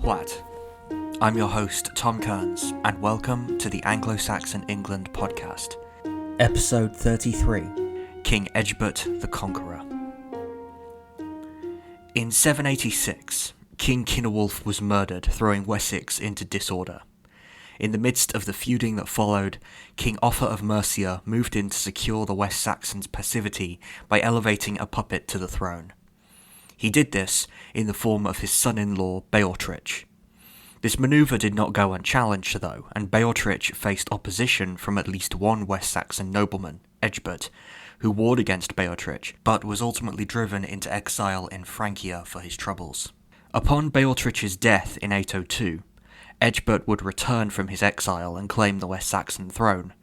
What? I'm your host, Tom Kearns, and welcome to the Anglo-Saxon England podcast. Episode 33, King Ecgberht the Conqueror. In 786, King Cynewulf was murdered, throwing Wessex into disorder. In the midst of the feuding that followed, King Offa of Mercia moved in to secure the West Saxons' passivity by elevating a puppet to the throne. He did this in the form of his son-in-law Beorhtric. This manoeuvre did not go unchallenged though, and Beorhtric faced opposition from at least one West Saxon nobleman, Ecgberht, who warred against Beorhtric, but was ultimately driven into exile in Francia for his troubles. Upon Beorhtric's death in 802, Ecgberht would return from his exile and claim the West Saxon throne,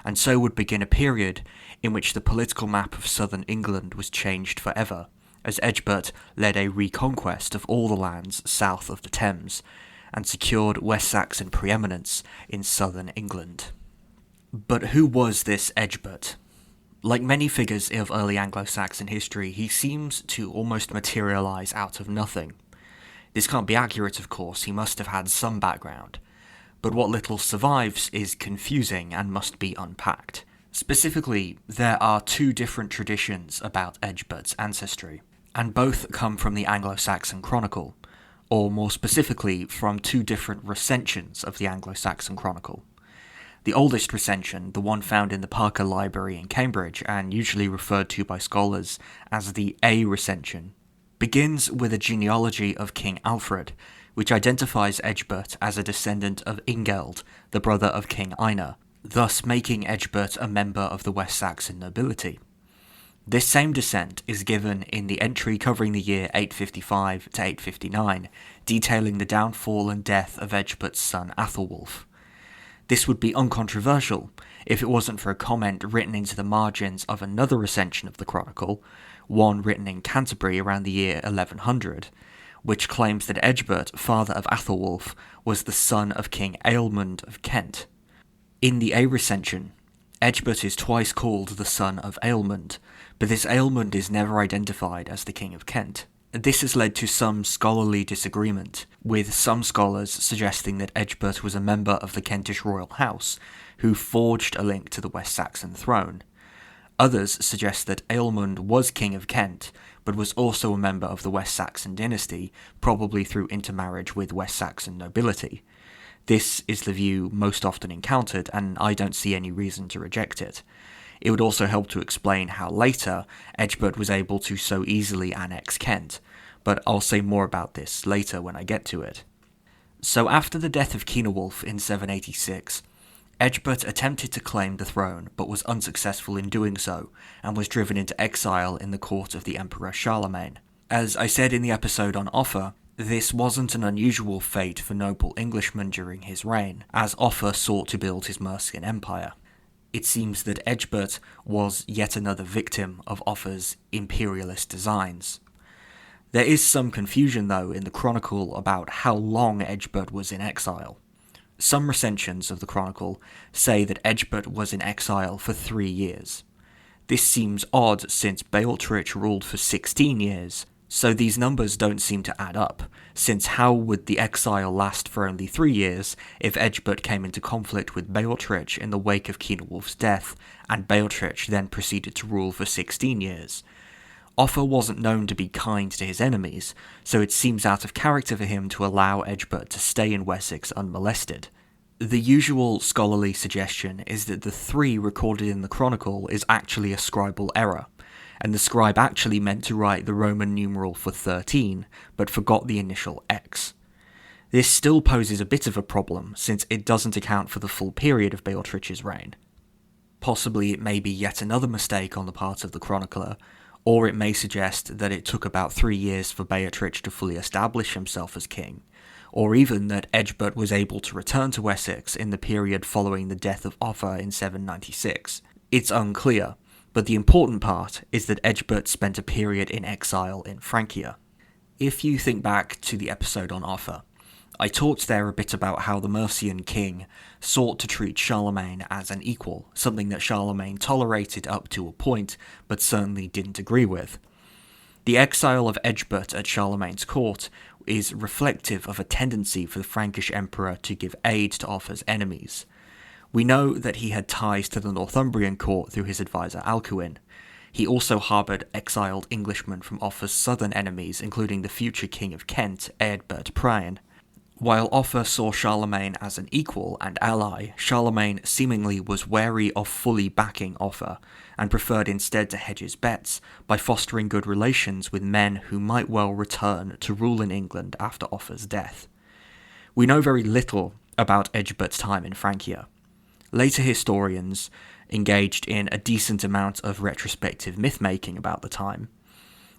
and so would begin a period in which the political map of southern England was changed forever, as Ecgberht led a reconquest of all the lands south of the Thames, and secured West Saxon pre-eminence in southern England. But who was this Ecgberht? Like many figures of early Anglo-Saxon history, he seems to almost materialise out of nothing. This can't be accurate, of course, he must have had some background, but what little survives is confusing and must be unpacked. Specifically, there are two different traditions about Ecgberht's ancestry, and both come from the Anglo-Saxon Chronicle, or more specifically from two different recensions of the Anglo-Saxon Chronicle. The oldest recension, the one found in the Parker Library in Cambridge and usually referred to by scholars as the A recension, begins with a genealogy of King Alfred, which identifies Ecgberht as a descendant of Ingeld, the brother of King Einar, thus making Ecgberht a member of the West Saxon nobility. This same descent is given in the entry covering the year 855 to 859, detailing the downfall and death of Ecgberht's son Athelwulf. This would be uncontroversial if it wasn't for a comment written into the margins of another recension of the Chronicle, one written in Canterbury around the year 1100, which claims that Ecgberht, father of Athelwulf, was the son of King Ealhmund of Kent. In the A recension, Ecgberht is twice called the son of Ealhmund, but this Ealhmund is never identified as the King of Kent. This has led to some scholarly disagreement, with some scholars suggesting that Ecgberht was a member of the Kentish royal house, who forged a link to the West Saxon throne. Others suggest that Ealhmund was King of Kent, but was also a member of the West Saxon dynasty, probably through intermarriage with West Saxon nobility. This is the view most often encountered, and I don't see any reason to reject it. It would also help to explain how later Ecgberht was able to so easily annex Kent, but I'll say more about this later when I get to it. So after the death of Cynewulf in 786, Ecgberht attempted to claim the throne, but was unsuccessful in doing so, and was driven into exile in the court of the Emperor Charlemagne. As I said in the episode on Offa, this wasn't an unusual fate for noble Englishmen during his reign, as Offa sought to build his Mercian empire. It seems that Ecgberht was yet another victim of Offa's imperialist designs. There is some confusion though in the Chronicle about how long Ecgberht was in exile. Some recensions of the Chronicle say that Ecgberht was in exile for 3 years. This seems odd since Beorhtric ruled for 16 years, so these numbers don't seem to add up, since how would the exile last for only 3 years if Ecgberht came into conflict with Beorhtric in the wake of Cynewulf's death, and Beorhtric then proceeded to rule for 16 years? Offa wasn't known to be kind to his enemies, so it seems out of character for him to allow Ecgberht to stay in Wessex unmolested. The usual scholarly suggestion is that the 3 recorded in the Chronicle is actually a scribal error, and the scribe actually meant to write the Roman numeral for 13, but forgot the initial X. This still poses a bit of a problem, since it doesn't account for the full period of Beorhtric's reign. Possibly it may be yet another mistake on the part of the chronicler, or it may suggest that it took about 3 years for Beorhtric to fully establish himself as king, or even that Ecgberht was able to return to Wessex in the period following the death of Offa in 796. It's unclear, but the important part is that Ecgberht spent a period in exile in Francia. If you think back to the episode on Offa, I talked there a bit about how the Mercian king sought to treat Charlemagne as an equal, something that Charlemagne tolerated up to a point, but certainly didn't agree with. The exile of Ecgberht at Charlemagne's court is reflective of a tendency for the Frankish emperor to give aid to Offa's enemies. We know that he had ties to the Northumbrian court through his advisor Alcuin. He also harboured exiled Englishmen from Offa's southern enemies, including the future King of Kent, Ecgberht. While Offa saw Charlemagne as an equal and ally, Charlemagne seemingly was wary of fully backing Offa, and preferred instead to hedge his bets by fostering good relations with men who might well return to rule in England after Offa's death. We know very little about Ecgbert's time in Francia. Later historians engaged in a decent amount of retrospective myth-making about the time.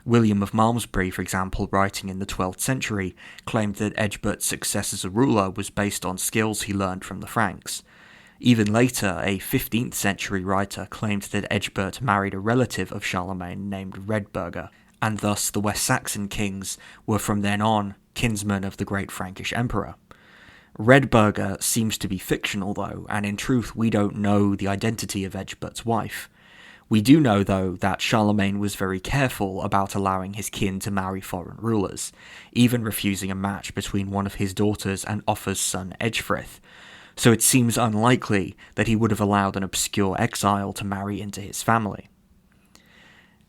William of Malmesbury, for example, writing in the 12th century, claimed that Ecgbert's success as a ruler was based on skills he learned from the Franks. Even later, a 15th century writer claimed that Ecgberht married a relative of Charlemagne named Redburga, and thus the West Saxon kings were from then on kinsmen of the great Frankish emperor. Redburga seems to be fictional though, and in truth we don't know the identity of Ecgbert's wife. We do know though that Charlemagne was very careful about allowing his kin to marry foreign rulers, even refusing a match between one of his daughters and Offa's son Ecgberht, so it seems unlikely that he would have allowed an obscure exile to marry into his family.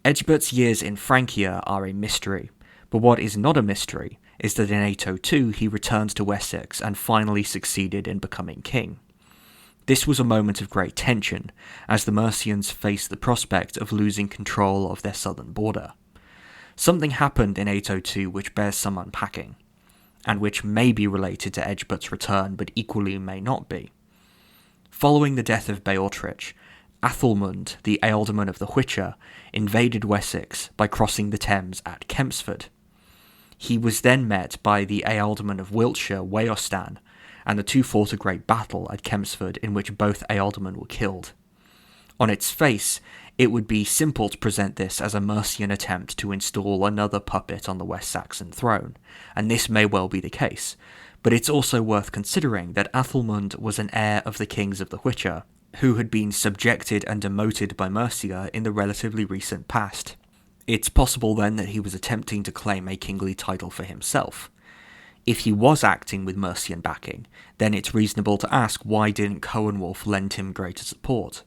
Ecgbert's years in Francia are a mystery, but what is not a mystery is that in 802 he returned to Wessex and finally succeeded in becoming king. This was a moment of great tension, as the Mercians faced the prospect of losing control of their southern border. Something happened in 802 which bears some unpacking, and which may be related to Ecgbert's return but equally may not be. Following the death of Beorhtric, Athelmund, the ealdorman of the Witcher, invaded Wessex by crossing the Thames at Kempsford. He was then met by the ealdorman of Wiltshire, Weohstan, and the two fought a great battle at Kempsford in which both ealdormen were killed. On its face, it would be simple to present this as a Mercian attempt to install another puppet on the West Saxon throne, and this may well be the case, but it's also worth considering that Athelmund was an heir of the kings of the Witcher, who had been subjected and demoted by Mercia in the relatively recent past. It's possible then that he was attempting to claim a kingly title for himself. If he was acting with Mercian backing, then it's reasonable to ask why didn't Cynewulf lend him greater support.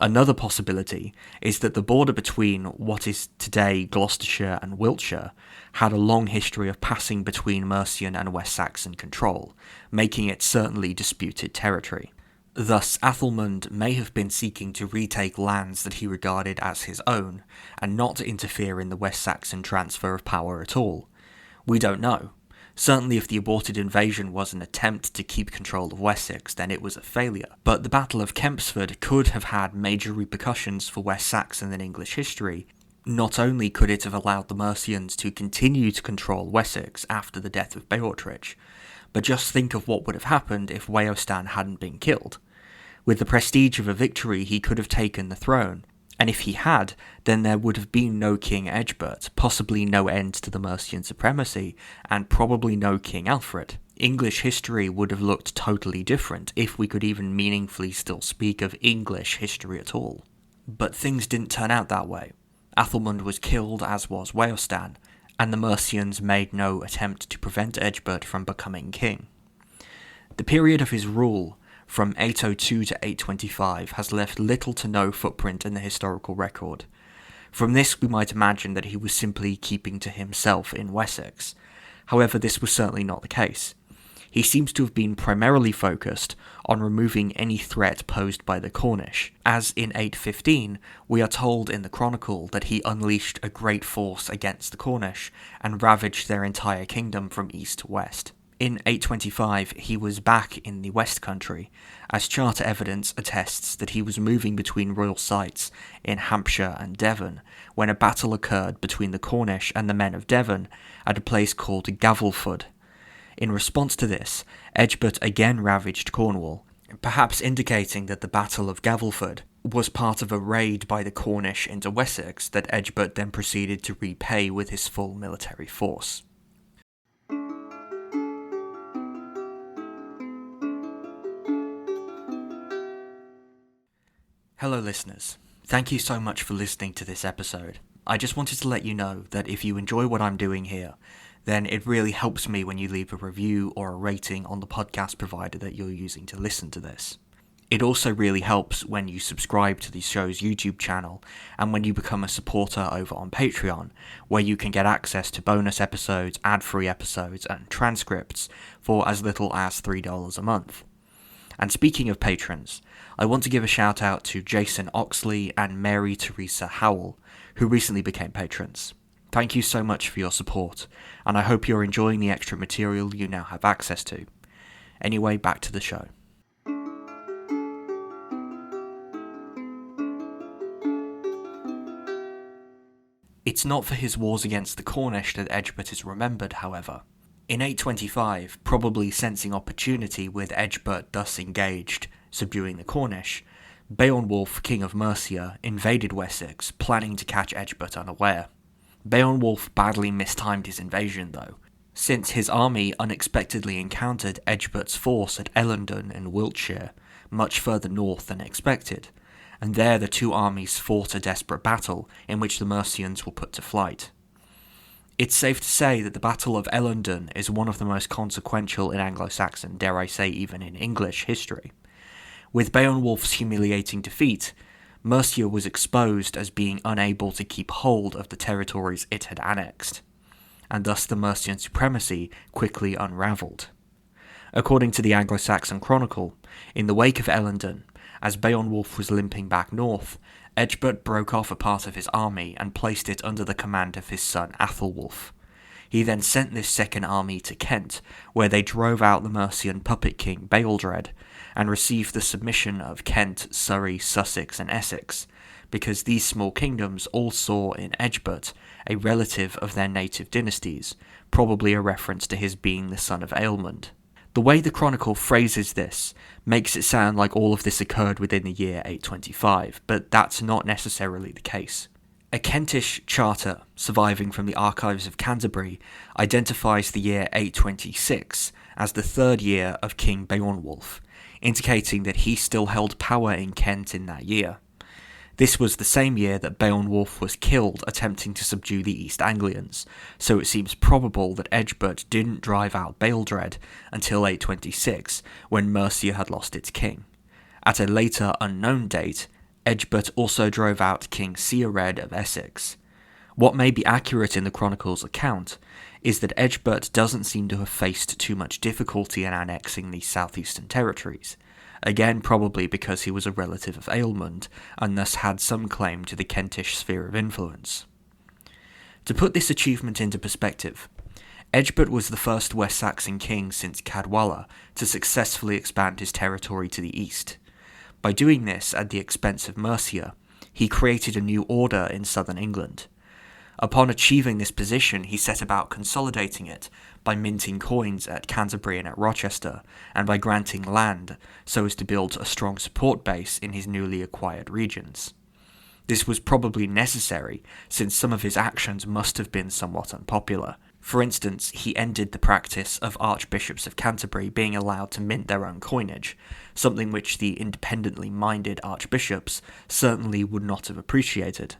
Another possibility is that the border between what is today Gloucestershire and Wiltshire had a long history of passing between Mercian and West Saxon control, making it certainly disputed territory. Thus, Athelmund may have been seeking to retake lands that he regarded as his own, and not to interfere in the West Saxon transfer of power at all. We don't know. Certainly if the aborted invasion was an attempt to keep control of Wessex, then it was a failure. But the Battle of Kempsford could have had major repercussions for West Saxon and English history. Not only could it have allowed the Mercians to continue to control Wessex after the death of Beorhtric, but just think of what would have happened if Weohstan hadn't been killed. With the prestige of a victory, he could have taken the throne, and if he had, then there would have been no King Ecgberht, possibly no end to the Mercian supremacy, and probably no King Alfred. English history would have looked totally different, if we could even meaningfully still speak of English history at all. But things didn't turn out that way. Athelmund was killed, as was Weohstan, and the Mercians made no attempt to prevent Ecgberht from becoming king. The period of his rule, from 802 to 825, has left little to no footprint in the historical record. From this we might imagine that he was simply keeping to himself in Wessex. However, this was certainly not the case. He seems to have been primarily focused on removing any threat posed by the Cornish, as in 815 we are told in the Chronicle that he unleashed a great force against the Cornish and ravaged their entire kingdom from east to west. In 825 he was back in the West Country, as charter evidence attests that he was moving between royal sites in Hampshire and Devon when a battle occurred between the Cornish and the men of Devon at a place called Gavelford. In response to this, Ecgberht again ravaged Cornwall, perhaps indicating that the Battle of Gavelford was part of a raid by the Cornish into Wessex that Ecgberht then proceeded to repay with his full military force. Hello listeners, thank you so much for listening to this episode. I just wanted to let you know that if you enjoy what I'm doing here, then it really helps me when you leave a review or a rating on the podcast provider that you're using to listen to this. It also really helps when you subscribe to the show's YouTube channel and when you become a supporter over on Patreon, where you can get access to bonus episodes, ad-free episodes, and transcripts for as little as $3 a month. And speaking of patrons, I want to give a shout out to Jason Oxley and Mary Teresa Howell, who recently became patrons. Thank you so much for your support, and I hope you're enjoying the extra material you now have access to. Anyway, back to the show. It's not for his wars against the Cornish that Ecgberht is remembered, however. In 825, probably sensing opportunity with Ecgberht thus engaged, subduing the Cornish, Beorhtric, King of Mercia, invaded Wessex, planning to catch Ecgberht unaware. Beorhtric badly mistimed his invasion, though, since his army unexpectedly encountered Ecgberht's force at Ellendun in Wiltshire, much further north than expected, and there the two armies fought a desperate battle in which the Mercians were put to flight. It's safe to say that the Battle of Ellendun is one of the most consequential in Anglo-Saxon, dare I say even in English, history. With Beorhtric's humiliating defeat, Mercia was exposed as being unable to keep hold of the territories it had annexed, and thus the Mercian supremacy quickly unravelled. According to the Anglo-Saxon Chronicle, in the wake of Ellendun, as Beorhtric was limping back north, Ecgberht broke off a part of his army and placed it under the command of his son Athelwulf. He then sent this second army to Kent, where they drove out the Mercian puppet king Beorhtric, and received the submission of Kent, Surrey, Sussex and Essex, because these small kingdoms all saw in Ecgberht a relative of their native dynasties, probably a reference to his being the son of Ealhmund. The way the Chronicle phrases this makes it sound like all of this occurred within the year 825, but that's not necessarily the case. A Kentish charter surviving from the archives of Canterbury identifies the year 826 as the third year of King Beorhtric, indicating that he still held power in Kent in that year. This was the same year that Beorhtric was killed attempting to subdue the East Anglians, so it seems probable that Ecgberht didn't drive out Beorhtric until 826, when Mercia had lost its king. At a later, unknown date, Ecgberht also drove out King Cynewulf of Essex. What may be accurate in the Chronicle's account is that Ecgberht doesn't seem to have faced too much difficulty in annexing these southeastern territories, again probably because he was a relative of Ealhmund, and thus had some claim to the Kentish sphere of influence. To put this achievement into perspective, Ecgberht was the first West Saxon king since Cadwalla to successfully expand his territory to the east. By doing this at the expense of Mercia, he created a new order in southern England. Upon achieving this position, he set about consolidating it by minting coins at Canterbury and at Rochester, and by granting land so as to build a strong support base in his newly acquired regions. This was probably necessary, since some of his actions must have been somewhat unpopular. For instance, he ended the practice of archbishops of Canterbury being allowed to mint their own coinage, something which the independently minded archbishops certainly would not have appreciated.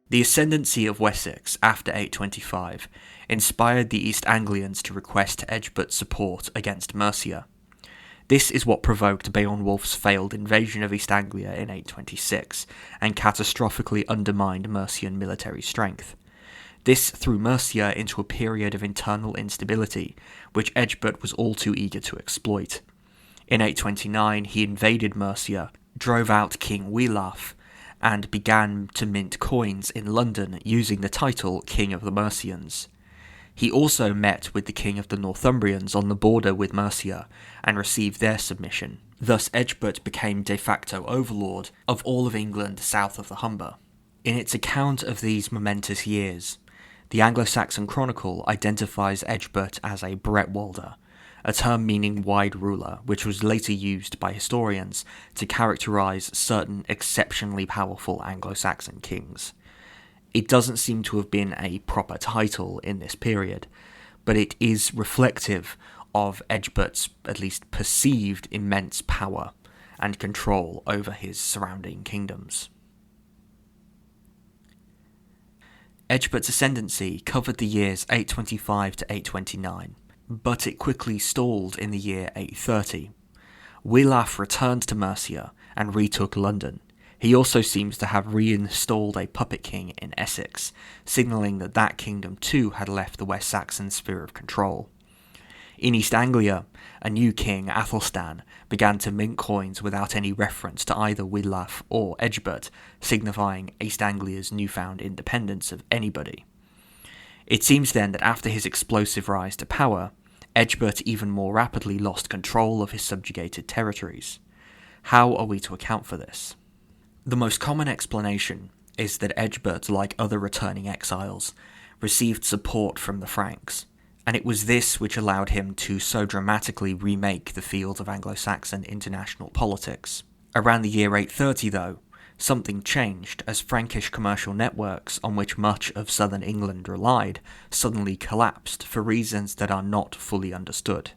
The ascendancy of Wessex after 825 inspired the East Anglians to request Ecgberht's support against Mercia. This is what provoked Beorhtric's failed invasion of East Anglia in 826, and catastrophically undermined Mercian military strength. This threw Mercia into a period of internal instability, which Ecgberht was all too eager to exploit. In 829 he invaded Mercia, drove out King Cynewulf, and began to mint coins in London using the title King of the Mercians. He also met with the King of the Northumbrians on the border with Mercia and received their submission. Thus Ecgberht became de facto overlord of all of England south of the Humber. In its account of these momentous years, the Anglo-Saxon Chronicle identifies Ecgberht as a Bretwalder, a term meaning wide ruler, which was later used by historians to characterise certain exceptionally powerful Anglo-Saxon kings. It doesn't seem to have been a proper title in this period, but it is reflective of Ecgbert's at least perceived immense power and control over his surrounding kingdoms. Ecgbert's ascendancy covered the years 825 to 829, but it quickly stalled in the year 830. Wiglaf returned to Mercia and retook London. He also seems to have reinstalled a puppet king in Essex, signalling that that kingdom too had left the West Saxon sphere of control. In East Anglia, a new king, Athelstan, began to mint coins without any reference to either Wiglaf or Ecgbert, signifying East Anglia's newfound independence of anybody. It seems then that after his explosive rise to power, Ecgbert even more rapidly lost control of his subjugated territories. How are we to account for this? The most common explanation is that Ecgbert, like other returning exiles, received support from the Franks, and it was this which allowed him to so dramatically remake the field of Anglo-Saxon international politics. Around the year 830, though, something changed as Frankish commercial networks on which much of southern England relied suddenly collapsed for reasons that are not fully understood.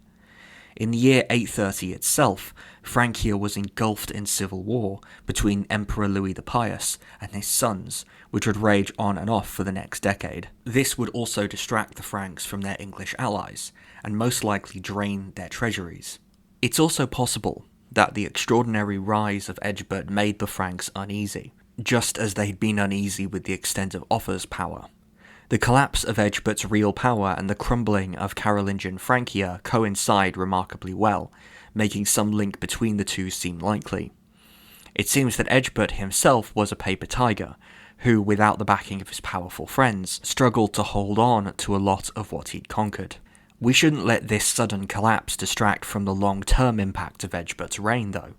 In the year 830 itself, Francia was engulfed in civil war between Emperor Louis the Pious and his sons, which would rage on and off for the next decade. This would also distract the Franks from their English allies, and most likely drain their treasuries. It's also possible that the extraordinary rise of Ecgbert made the Franks uneasy, just as they'd been uneasy with the extent of Offa's power. The collapse of Ecgbert's real power and the crumbling of Carolingian Francia coincide remarkably well, making some link between the two seem likely. It seems that Ecgbert himself was a paper tiger, who, without the backing of his powerful friends, struggled to hold on to a lot of what he'd conquered. We shouldn't let this sudden collapse distract from the long-term impact of Ecgbert's reign, though.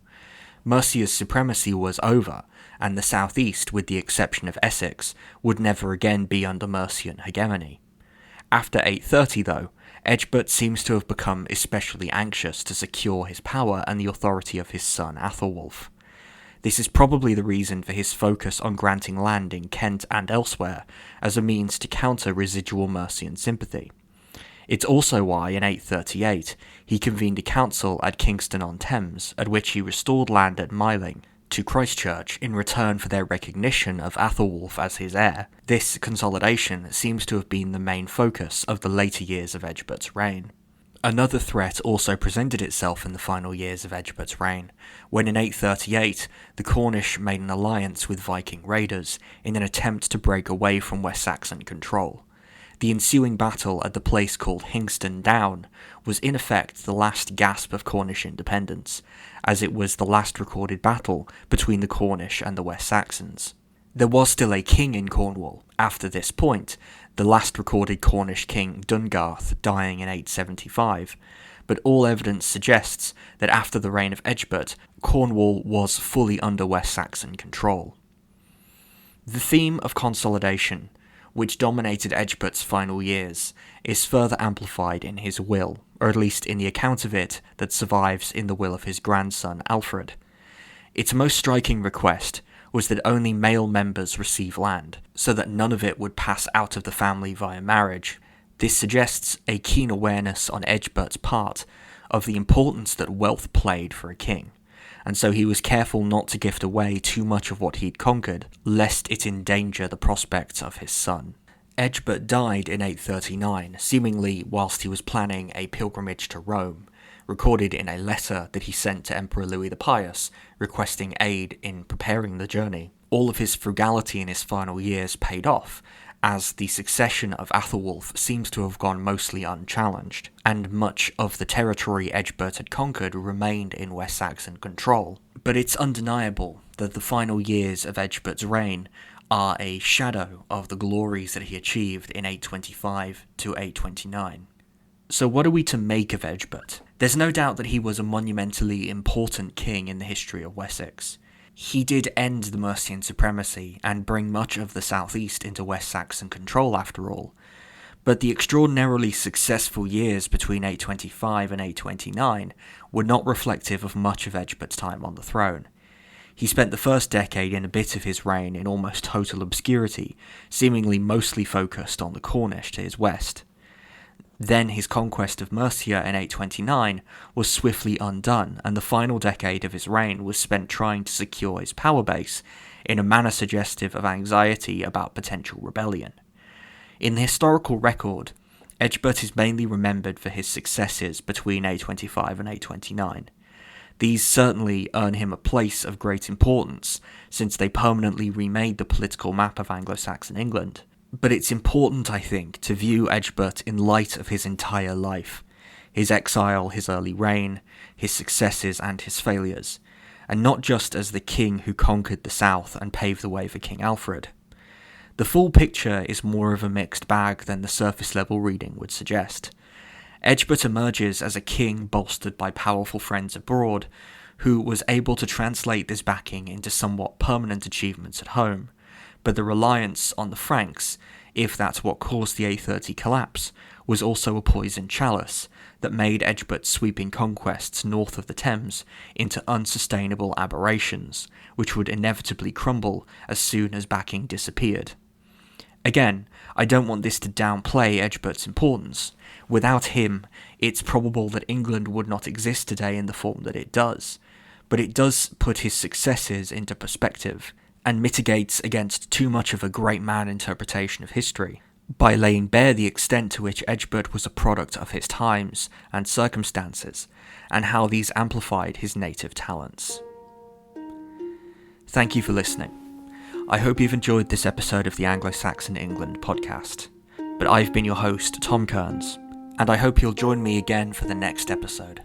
Mercia's supremacy was over, and the southeast, with the exception of Essex, would never again be under Mercian hegemony. After 830, though, Ecgbert seems to have become especially anxious to secure his power and the authority of his son Athelwulf. This is probably the reason for his focus on granting land in Kent and elsewhere as a means to counter residual Mercian sympathy. It's also why, in 838, he convened a council at Kingston on Thames, at which he restored land at Myling to Christchurch in return for their recognition of Athelwulf as his heir. This consolidation seems to have been the main focus of the later years of Ecgbert's reign. Another threat also presented itself in the final years of Ecgbert's reign, when in 838 the Cornish made an alliance with Viking raiders in an attempt to break away from West Saxon control. The ensuing battle at the place called Hingston Down was in effect the last gasp of Cornish independence, as it was the last recorded battle between the Cornish and the West Saxons. There was still a king in Cornwall after this point, the last recorded Cornish king Dungarth dying in 875, but all evidence suggests that after the reign of Ecgbert, Cornwall was fully under West Saxon control. The theme of consolidation, which dominated Ecgbert's final years, is further amplified in his will, or at least in the account of it that survives in the will of his grandson Alfred. Its most striking request was that only male members receive land, so that none of it would pass out of the family via marriage. This suggests a keen awareness on Ecgbert's part of the importance that wealth played for a king, and so he was careful not to gift away too much of what he'd conquered, lest it endanger the prospects of his son. Ecgbert died in 839, seemingly whilst he was planning a pilgrimage to Rome, recorded in a letter that he sent to Emperor Louis the Pious, requesting aid in preparing the journey. All of his frugality in his final years paid off, as the succession of Athelwulf seems to have gone mostly unchallenged, and much of the territory Ecgbert had conquered remained in West Saxon control. But it's undeniable that the final years of Ecgbert's reign are a shadow of the glories that he achieved in 825 to 829. So what are we to make of Ecgbert? There's no doubt that he was a monumentally important king in the history of Wessex. He did end the Mercian supremacy and bring much of the southeast into West Saxon control after all, but the extraordinarily successful years between 825 and 829 were not reflective of much of Ecgbert's time on the throne. He spent the first decade and a bit of his reign in almost total obscurity, seemingly mostly focused on the Cornish to his west. Then his conquest of Mercia in 829 was swiftly undone, and the final decade of his reign was spent trying to secure his power base in a manner suggestive of anxiety about potential rebellion. In the historical record, Ecgberht is mainly remembered for his successes between 825 and 829. These certainly earn him a place of great importance, since they permanently remade the political map of Anglo-Saxon England. But it's important, I think, to view Ecgberht in light of his entire life, his exile, his early reign, his successes and his failures, and not just as the king who conquered the south and paved the way for King Alfred. The full picture is more of a mixed bag than the surface level reading would suggest. Ecgberht emerges as a king bolstered by powerful friends abroad, who was able to translate this backing into somewhat permanent achievements at home, but the reliance on the Franks, if that's what caused the A30 collapse, was also a poisoned chalice that made Ecgbert's sweeping conquests north of the Thames into unsustainable aberrations, which would inevitably crumble as soon as backing disappeared. Again, I don't want this to downplay Ecgbert's importance. Without him, it's probable that England would not exist today in the form that it does, but it does put his successes into perspective, and mitigates against too much of a great man interpretation of history, by laying bare the extent to which Ecgberht was a product of his times and circumstances, and how these amplified his native talents. Thank you for listening. I hope you've enjoyed this episode of the Anglo-Saxon England podcast. But I've been your host, Tom Kearns, and I hope you'll join me again for the next episode.